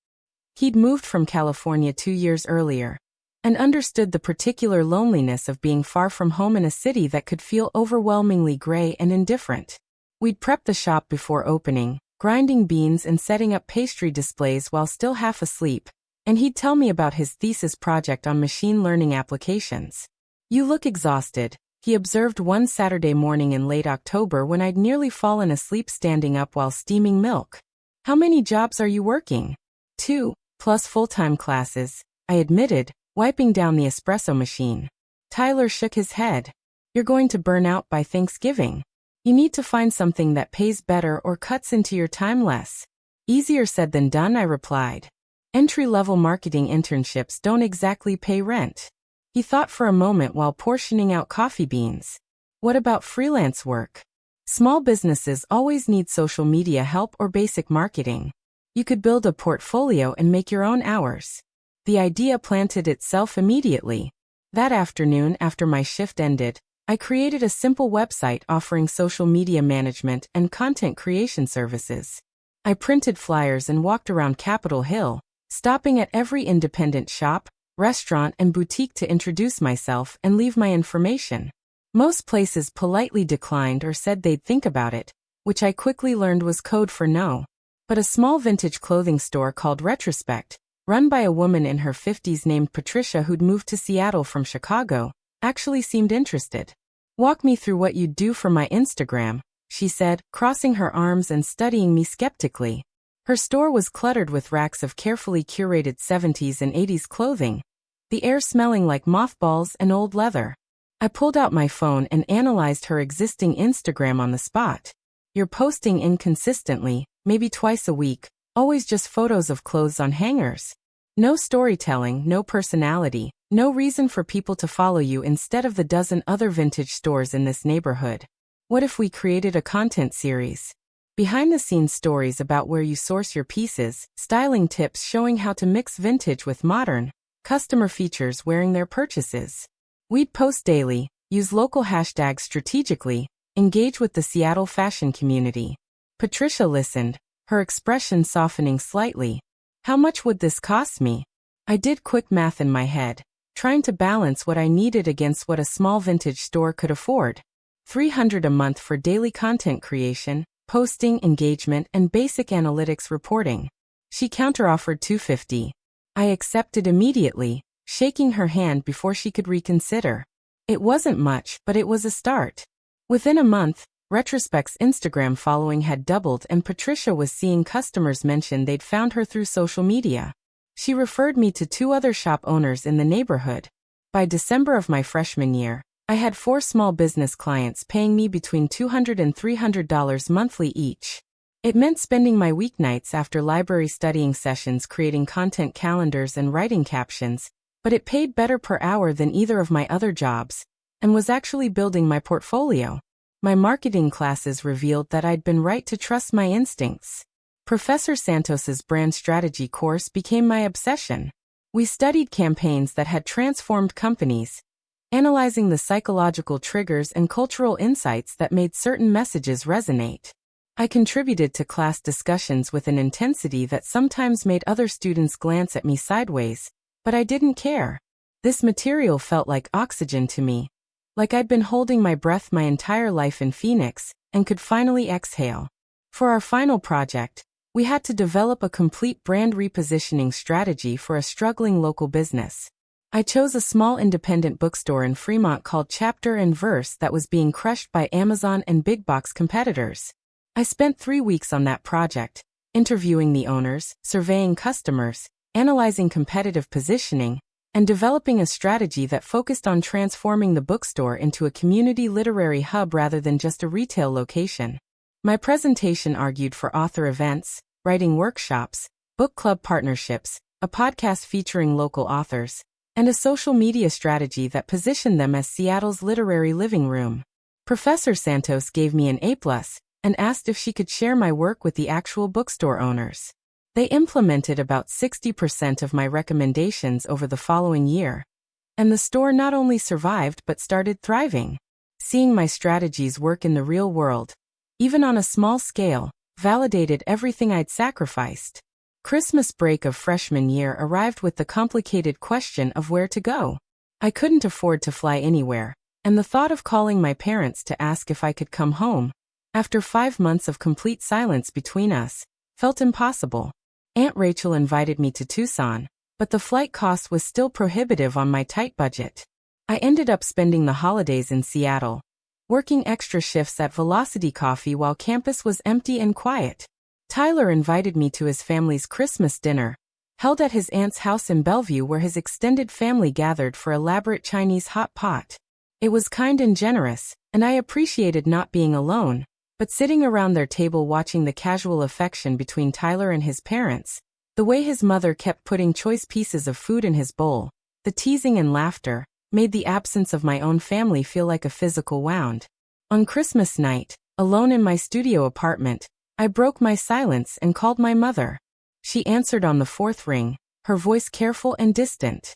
He'd moved from California 2 years earlier and understood the particular loneliness of being far from home in a city that could feel overwhelmingly gray and indifferent. We'd prep the shop before opening, grinding beans and setting up pastry displays while still half asleep, and he'd tell me about his thesis project on machine learning applications. "You look exhausted," he observed one Saturday morning in late October when I'd nearly fallen asleep standing up while steaming milk. "How many jobs are you working?" 2, plus full-time classes, I admitted, wiping down the espresso machine. Tyler shook his head. "You're going to burn out by Thanksgiving. You need to find something that pays better or cuts into your time less." "Easier said than done," I replied. "Entry-level marketing internships don't exactly pay rent." He thought for a moment while portioning out coffee beans. "What about freelance work?" "Small businesses always need social media help or basic marketing. You could build a portfolio and make your own hours." The idea planted itself immediately. That afternoon, after my shift ended, I created a simple website offering social media management and content creation services. I printed flyers and walked around Capitol Hill, stopping at every independent shop, restaurant, and boutique to introduce myself and leave my information. Most places politely declined or said they'd think about it, which I quickly learned was code for no. But a small vintage clothing store called Retrospect, run by a woman in her 50s named Patricia who'd moved to Seattle from Chicago, actually seemed interested. "Walk me through what you'd do for my Instagram," she said, crossing her arms and studying me skeptically. Her store was cluttered with racks of carefully curated 70s and 80s clothing, the air smelling like mothballs and old leather. I pulled out my phone and analyzed her existing Instagram on the spot. "You're posting inconsistently, maybe twice a week, always just photos of clothes on hangers. No storytelling, no personality, no reason for people to follow you instead of the dozen other vintage stores in this neighborhood. What if we created a content series? Behind-the-scenes stories about where you source your pieces, styling tips showing how to mix vintage with modern, customer features wearing their purchases. We'd post daily, use local hashtags strategically, engage with the Seattle fashion community." Patricia listened, her expression softening slightly. "How much would this cost me?" I did quick math in my head, trying to balance what I needed against what a small vintage store could afford. $300 a month for daily content creation, posting, engagement, and basic analytics reporting. She counteroffered $250. I accepted immediately, shaking her hand before she could reconsider. It wasn't much, but it was a start. Within a month, Retrospect's Instagram following had doubled and Patricia was seeing customers mention they'd found her through social media. She referred me to 2 other shop owners in the neighborhood. By December of my freshman year, I had 4 small business clients paying me between $200 and $300 monthly each. It meant spending my weeknights after library studying sessions creating content calendars and writing captions, but it paid better per hour than either of my other jobs, and was actually building my portfolio. My marketing classes revealed that I'd been right to trust my instincts. Professor Santos's brand strategy course became my obsession. We studied campaigns that had transformed companies, analyzing the psychological triggers and cultural insights that made certain messages resonate. I contributed to class discussions with an intensity that sometimes made other students glance at me sideways, but I didn't care. This material felt like oxygen to me, like I'd been holding my breath my entire life in Phoenix, and could finally exhale. For our final project, we had to develop a complete brand repositioning strategy for a struggling local business. I chose a small independent bookstore in Fremont called Chapter and Verse that was being crushed by Amazon and big box competitors. I spent 3 weeks on that project, interviewing the owners, surveying customers, analyzing competitive positioning, and developing a strategy that focused on transforming the bookstore into a community literary hub rather than just a retail location. My presentation argued for author events, writing workshops, book club partnerships, a podcast featuring local authors, and a social media strategy that positioned them as Seattle's literary living room. Professor Santos gave me an A+ and asked if she could share my work with the actual bookstore owners. They implemented about 60% of my recommendations over the following year, and the store not only survived but started thriving. Seeing my strategies work in the real world, even on a small scale, validated everything I'd sacrificed. Christmas break of freshman year arrived with the complicated question of where to go. I couldn't afford to fly anywhere, and the thought of calling my parents to ask if I could come home, after 5 months of complete silence between us, felt impossible. Aunt Rachel invited me to Tucson, but the flight cost was still prohibitive on my tight budget. I ended up spending the holidays in Seattle, working extra shifts at Velocity Coffee while campus was empty and quiet. Tyler invited me to his family's Christmas dinner, held at his aunt's house in Bellevue where his extended family gathered for elaborate Chinese hot pot. It was kind and generous, and I appreciated not being alone, but sitting around their table watching the casual affection between Tyler and his parents, the way his mother kept putting choice pieces of food in his bowl, the teasing and laughter, made the absence of my own family feel like a physical wound. On Christmas night, alone in my studio apartment, I broke my silence and called my mother. She answered on the 4th ring, her voice careful and distant.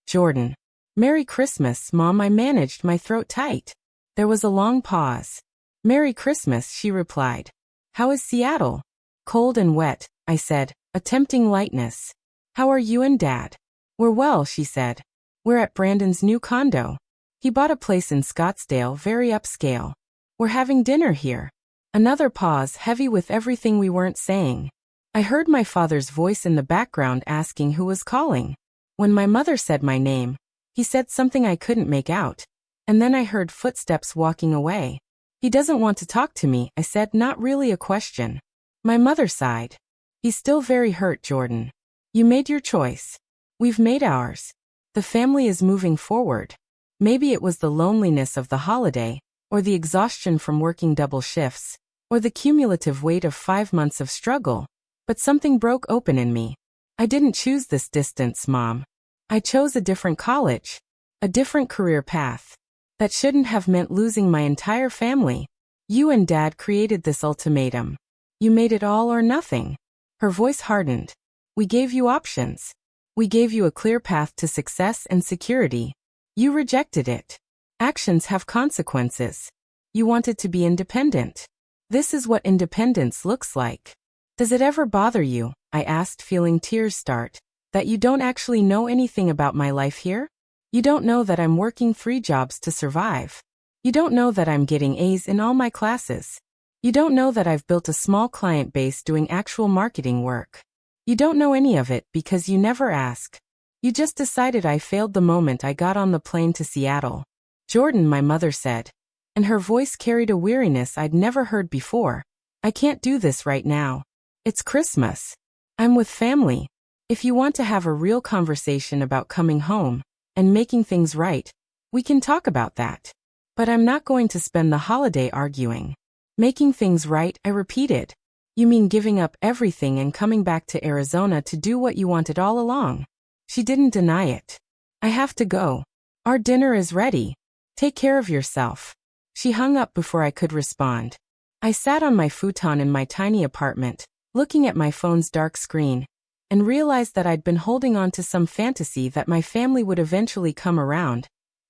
"Jordan." "Merry Christmas, Mom." I managed my throat tight. There was a long pause. "Merry Christmas," she replied. "How is Seattle?" "Cold and wet," I said, attempting lightness. "How are you and Dad?" "We're well," she said. "We're at Brandon's new condo. He bought a place in Scottsdale, very upscale. We're having dinner here." Another pause, heavy with everything we weren't saying. I heard my father's voice in the background asking who was calling. When my mother said my name, he said something I couldn't make out, and then I heard footsteps walking away. "He doesn't want to talk to me," I said, not really a question. My mother sighed. "He's still very hurt, Jordan. You made your choice. We've made ours. The family is moving forward." Maybe it was the loneliness of the holiday, or the exhaustion from working double shifts, or the cumulative weight of 5 months of struggle, but something broke open in me. "I didn't choose this distance, Mom. I chose a different college, a different career path. That shouldn't have meant losing my entire family. You and Dad created this ultimatum. You made it all or nothing." Her voice hardened. "We gave you options. We gave you a clear path to success and security. You rejected it. Actions have consequences. You wanted to be independent. This is what independence looks like. Does it ever bother you?" I asked, feeling tears start, "that you don't actually know anything about my life here? You don't know that I'm working 3 jobs to survive. You don't know that I'm getting A's in all my classes. You don't know that I've built a small client base doing actual marketing work. You don't know any of it because you never ask. You just decided I failed the moment I got on the plane to Seattle." "Jordan," my mother said, and her voice carried a weariness I'd never heard before, "I can't do this right now. It's Christmas. I'm with family. If you want to have a real conversation about coming home, and making things right. We can talk about that. But I'm not going to spend the holiday arguing. Making things right, I repeated. You mean giving up everything and coming back to Arizona to do what you wanted all along? She didn't deny it. I have to go. Our dinner is ready. Take care of yourself. She hung up before I could respond. I sat on my futon in my tiny apartment, looking at my phone's dark screen, and realized that I'd been holding on to some fantasy that my family would eventually come around,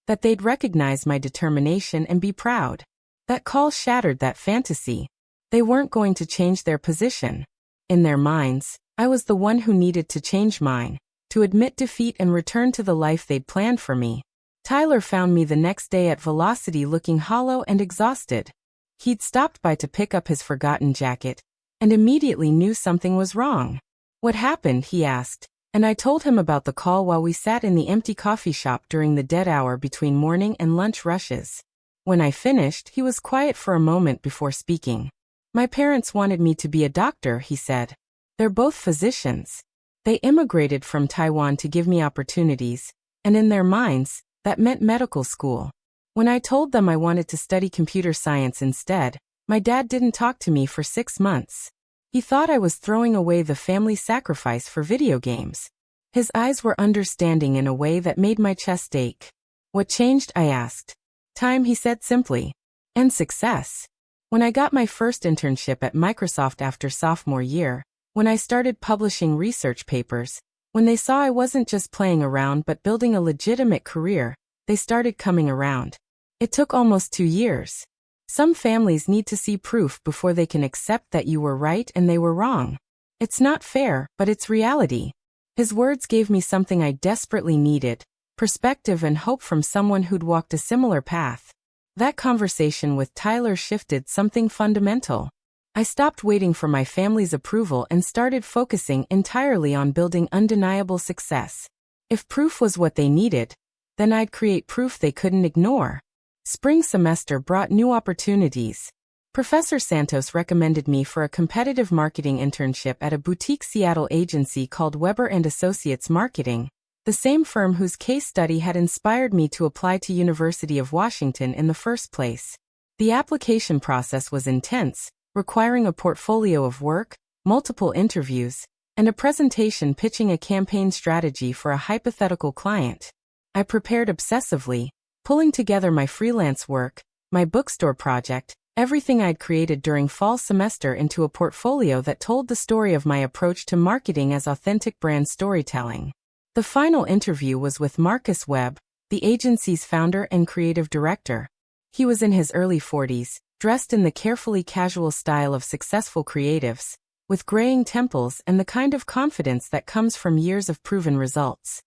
that they'd recognize my determination and be proud. That call shattered that fantasy. They weren't going to change their position. In their minds, I was the one who needed to change mine, to admit defeat and return to the life they'd planned for me. Tyler found me the next day at Velocity looking hollow and exhausted. He'd stopped by to pick up his forgotten jacket, and immediately knew something was wrong. What happened, he asked, and I told him about the call while we sat in the empty coffee shop during the dead hour between morning and lunch rushes. When I finished, he was quiet for a moment before speaking. My parents wanted me to be a doctor, he said. They're both physicians. They immigrated from Taiwan to give me opportunities, and in their minds, that meant medical school. When I told them I wanted to study computer science instead, my dad didn't talk to me for 6 months. He thought I was throwing away the family sacrifice for video games. His eyes were understanding in a way that made my chest ache. What changed, I asked. Time, he said simply. And success. When I got my first internship at Microsoft after sophomore year, when I started publishing research papers, when they saw I wasn't just playing around but building a legitimate career, they started coming around. It took almost 2 years. Some families need to see proof before they can accept that you were right and they were wrong. It's not fair, but it's reality. His words gave me something I desperately needed, perspective and hope from someone who'd walked a similar path. That conversation with Tyler shifted something fundamental. I stopped waiting for my family's approval and started focusing entirely on building undeniable success. If proof was what they needed, then I'd create proof they couldn't ignore. Spring semester brought new opportunities. Professor Santos recommended me for a competitive marketing internship at a boutique Seattle agency called Weber & Associates Marketing, the same firm whose case study had inspired me to apply to University of Washington in the first place. The application process was intense, requiring a portfolio of work, multiple interviews, and a presentation pitching a campaign strategy for a hypothetical client. I prepared obsessively, pulling together my freelance work, my bookstore project, everything I'd created during fall semester into a portfolio that told the story of my approach to marketing as authentic brand storytelling. The final interview was with Marcus Webb, the agency's founder and creative director. He was in his early 40s, dressed in the carefully casual style of successful creatives, with graying temples and the kind of confidence that comes from years of proven results.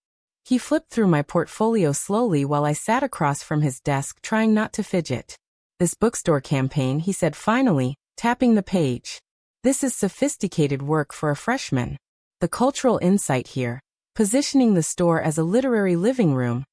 He flipped through my portfolio slowly while I sat across from his desk trying not to fidget. This bookstore campaign, he said finally, tapping the page. This is sophisticated work for a freshman. The cultural insight here, positioning the store as a literary living room.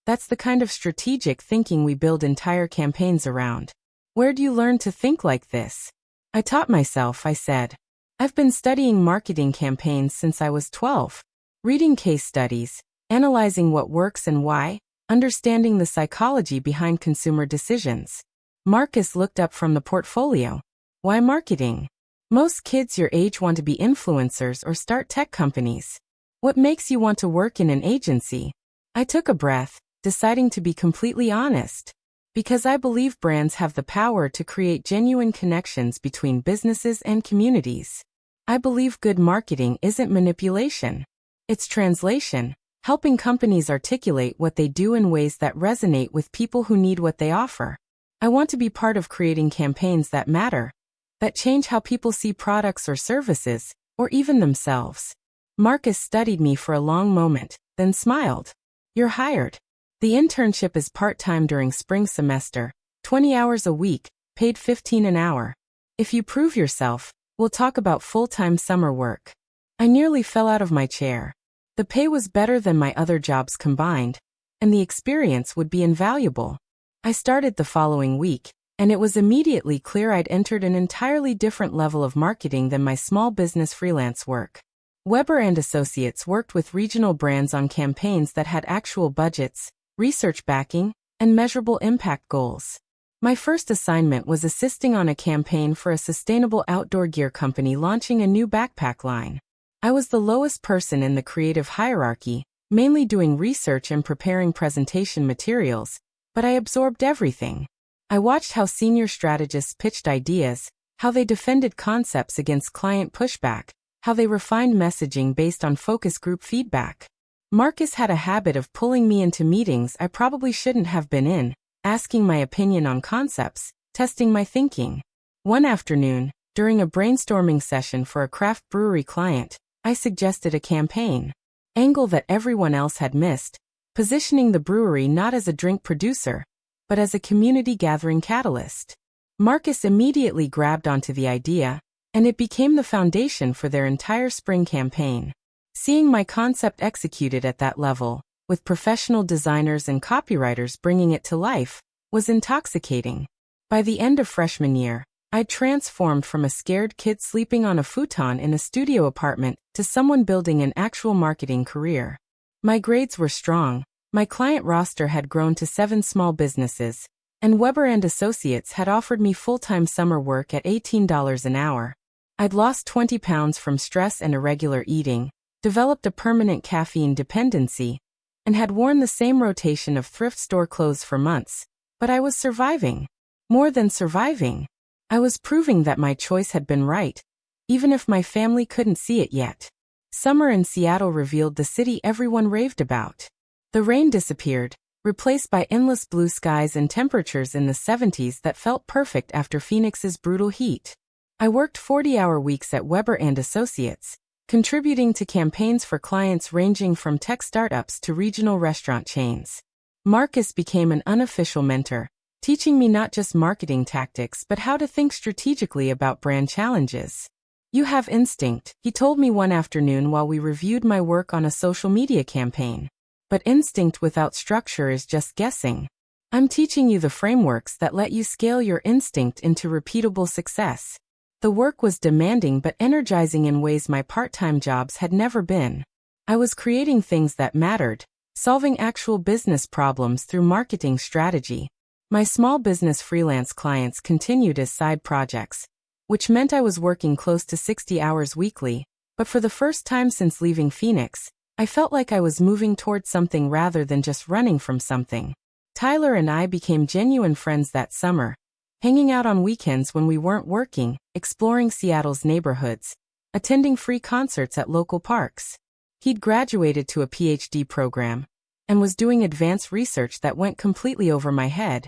That's the kind of strategic thinking we build entire campaigns around. Where do you learn to think like this? I taught myself, I said. I've been studying marketing campaigns since I was 12. Reading case studies, analyzing what works and why, understanding the psychology behind consumer decisions. Marcus looked up from the portfolio. Why marketing? Most kids your age want to be influencers or start tech companies. What makes you want to work in an agency? I took a breath, deciding to be completely honest. Because I believe brands have the power to create genuine connections between businesses and communities. I believe good marketing isn't manipulation. It's translation, helping companies articulate what they do in ways that resonate with people who need what they offer. I want to be part of creating campaigns that matter, that change how people see products or services, or even themselves. Marcus studied me for a long moment, then smiled. You're hired. The internship is part-time during spring semester, 20 hours a week, paid $15 an hour. If you prove yourself, we'll talk about full-time summer work. I nearly fell out of my chair. The pay was better than my other jobs combined, and the experience would be invaluable. I started the following week, and it was immediately clear I'd entered an entirely different level of marketing than my small business freelance work. Weber and Associates worked with regional brands on campaigns that had actual budgets, research backing, and measurable impact goals. My first assignment was assisting on a campaign for a sustainable outdoor gear company launching a new backpack line. I was the lowest person in the creative hierarchy, mainly doing research and preparing presentation materials, but I absorbed everything. I watched how senior strategists pitched ideas, how they defended concepts against client pushback, how they refined messaging based on focus group feedback. Marcus had a habit of pulling me into meetings I probably shouldn't have been in, asking my opinion on concepts, testing my thinking. One afternoon, during a brainstorming session for a craft brewery client, I suggested a campaign angle that everyone else had missed, positioning the brewery not as a drink producer, but as a community gathering catalyst. Marcus immediately grabbed onto the idea, and it became the foundation for their entire spring campaign. Seeing my concept executed at that level, with professional designers and copywriters bringing it to life, was intoxicating. By the end of freshman year, I'd transformed from a scared kid sleeping on a futon in a studio apartment to someone building an actual marketing career. My grades were strong, my client roster had grown to 7 small businesses, and Weber and Associates had offered me full-time summer work at $18 an hour. I'd lost 20 pounds from stress and irregular eating, developed a permanent caffeine dependency, and had worn the same rotation of thrift store clothes for months, but I was surviving. More than surviving. I was proving that my choice had been right, even if my family couldn't see it yet. Summer in Seattle revealed the city everyone raved about. The rain disappeared, replaced by endless blue skies and temperatures in the 70s that felt perfect after Phoenix's brutal heat. I worked 40-hour weeks at Weber and Associates, contributing to campaigns for clients ranging from tech startups to regional restaurant chains. Marcus became an unofficial mentor, teaching me not just marketing tactics but how to think strategically about brand challenges. "You have instinct," he told me one afternoon while we reviewed my work on a social media campaign. "But instinct without structure is just guessing. I'm teaching you the frameworks that let you scale your instinct into repeatable success." The work was demanding but energizing in ways my part-time jobs had never been. I was creating things that mattered, solving actual business problems through marketing strategy. My small business freelance clients continued as side projects, which meant I was working close to 60 hours weekly, but for the first time since leaving Phoenix, I felt like I was moving toward something rather than just running from something. Tyler and I became genuine friends that summer, hanging out on weekends when we weren't working, exploring Seattle's neighborhoods, attending free concerts at local parks. He'd graduated to a PhD program and was doing advanced research that went completely over my head.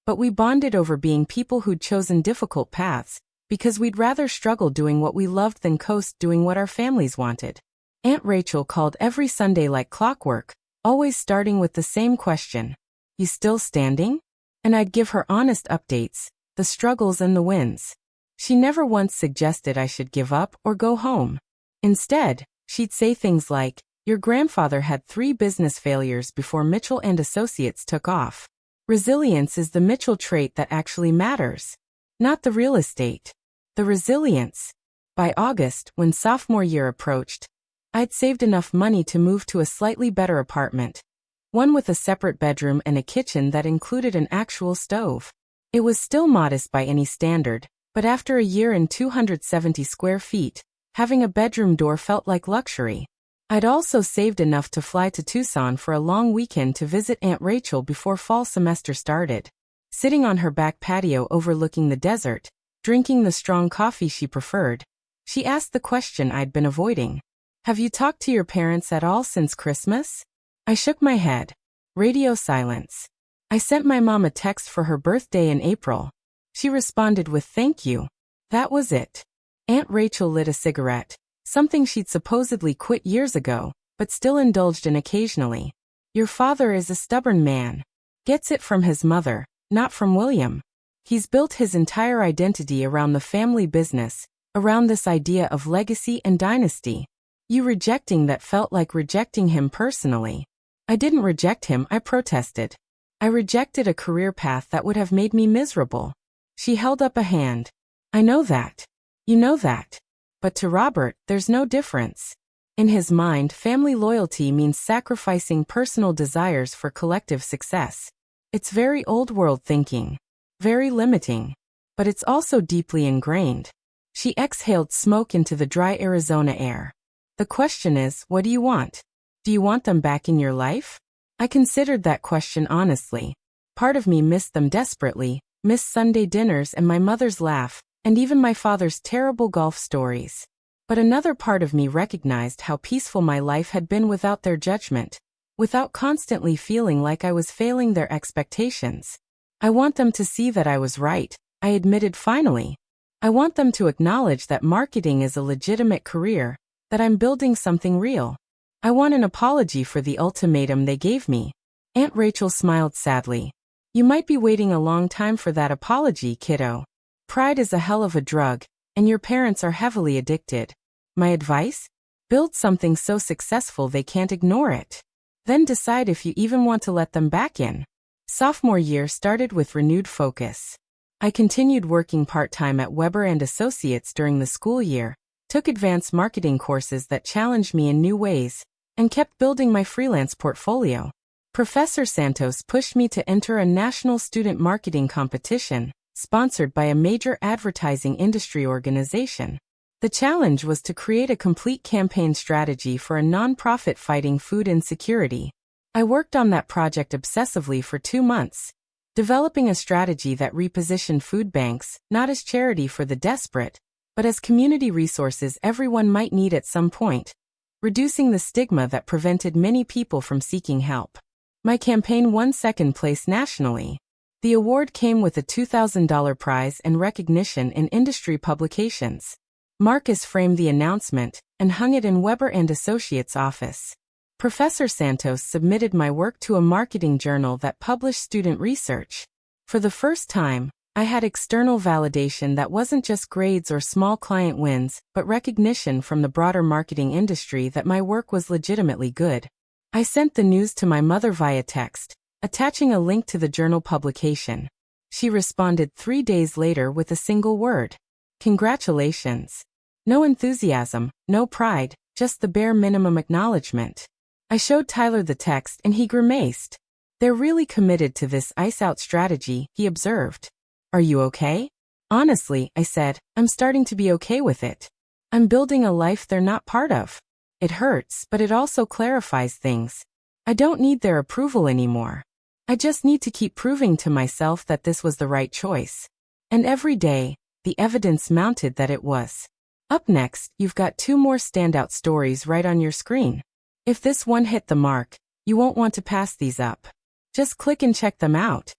But we bonded over being people who'd chosen difficult paths, because we'd rather struggle doing what we loved than coast doing what our families wanted. Aunt Rachel called every Sunday like clockwork, always starting with the same question: "You still standing?" And I'd give her honest updates, the struggles and the wins. She never once suggested I should give up or go home. Instead, she'd say things like, "Your grandfather had 3 business failures before Mitchell and Associates took off. Resilience is the Mitchell trait that actually matters. Not the real estate. The resilience." By August, when sophomore year approached, I'd saved enough money to move to a slightly better apartment, one with a separate bedroom and a kitchen that included an actual stove. It was still modest by any standard, but after a year in 270 square feet, having a bedroom door felt like luxury. I'd also saved enough to fly to Tucson for a long weekend to visit Aunt Rachel before fall semester started. Sitting on her back patio overlooking the desert, drinking the strong coffee she preferred, she asked the question I'd been avoiding. "Have you talked to your parents at all since Christmas?" I shook my head. Radio silence. I sent my mom a text for her birthday in April. She responded with "thank you." That was it. Aunt Rachel lit a cigarette, something she'd supposedly quit years ago, but still indulged in occasionally. "Your father is a stubborn man. Gets it from his mother, not from William. He's built his entire identity around the family business, around this idea of legacy and dynasty. You rejecting that felt like rejecting him personally." I didn't reject him, I protested. I rejected a career path that would have made me miserable. She held up a hand. "I know that. You know that. But to Robert, there's no difference. In his mind, family loyalty means sacrificing personal desires for collective success. It's very old-world thinking. Very limiting. But it's also deeply ingrained. She exhaled smoke into the dry Arizona air. The question is, what do you want? Do you want them back in your life? I considered that question honestly. Part of me missed them desperately, missed Sunday dinners and my mother's laugh, and even my father's terrible golf stories. But another part of me recognized how peaceful my life had been without their judgment, without constantly feeling like I was failing their expectations. I want them to see that I was right, I admitted finally. I want them to acknowledge that marketing is a legitimate career, that I'm building something real. I want an apology for the ultimatum they gave me. Aunt Rachel smiled sadly. You might be waiting a long time for that apology, kiddo. Pride is a hell of a drug, and your parents are heavily addicted. My advice? Build something so successful they can't ignore it. Then decide if you even want to let them back in. Sophomore year started with renewed focus. I continued working part-time at Weber & Associates during the school year, took advanced marketing courses that challenged me in new ways, and kept building my freelance portfolio. Professor Santos pushed me to enter a national student marketing competition, sponsored by a major advertising industry organization. The challenge was to create a complete campaign strategy for a nonprofit fighting food insecurity. I worked on that project obsessively for 2 months, developing a strategy that repositioned food banks, not as charity for the desperate, but as community resources everyone might need at some point, reducing the stigma that prevented many people from seeking help. My campaign won second place nationally. The award came with a $2,000 prize and recognition in industry publications. Marcus framed the announcement and hung it in Weber & Associates' office. Professor Santos submitted my work to a marketing journal that published student research. For the first time, I had external validation that wasn't just grades or small client wins, but recognition from the broader marketing industry that my work was legitimately good. I sent the news to my mother via text, attaching a link to the journal publication. She responded 3 days later with a single word. Congratulations. No enthusiasm, no pride, just the bare minimum acknowledgement. I showed Tyler the text and he grimaced. They're really committed to this ice-out strategy, he observed. Are you okay? Honestly, I said, I'm starting to be okay with it. I'm building a life they're not part of. It hurts, but it also clarifies things. I don't need their approval anymore. I just need to keep proving to myself that this was the right choice. And every day, the evidence mounted that it was. Up next, you've got 2 more standout stories right on your screen. If this one hit the mark, you won't want to pass these up. Just click and check them out.